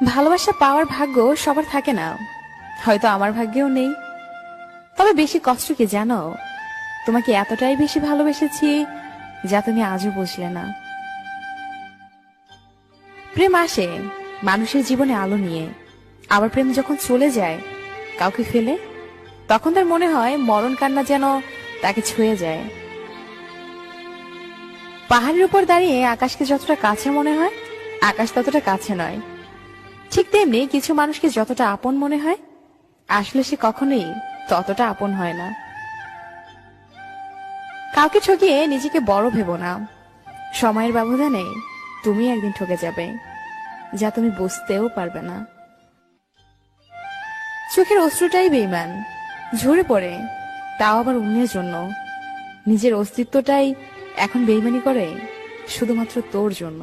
ভালোবাসা পাওয়ার ভাগ্য সবার থাকে না, হয়তো আমার ভাগ্যেও নেই। তবে বেশি কষ্ট কি জানো? তোমাকে এতটাই বেশি ভালোবেসেছি যা তুমি আজও বুঝলে না। প্রেম আসে মানুষের জীবনে আলো নিয়ে, আবার প্রেম যখন চলে যায় কাউকে ফেলে, তখন তার মনে হয় মরণ কান্না যেন তাকে ছুঁয়ে যায়। পাহাড়ের উপর দাঁড়িয়ে আকাশকে যতটা কাছে মনে হয়, আকাশ ততটা কাছে নয়। ঠিক তেমনি কিছু মানুষকে যতটা আপন মনে হয়, আসলে সে কখনোই ততটা আপন হয় না। কাউকে ঠকিয়ে নিজেকে বড় ভেবো না। সময়ের ব্যবধানে তুমি একদিন ঠকে যাবে, যা তুমি বুঝতেও পারবে না। চোখের অশ্রুটাই বেঈমান, ঝরে পড়ে, তাও আবার অন্যের জন্য। নিজের অস্তিত্বটাই এখন বেঈমানি করে শুধুমাত্র তোর জন্য।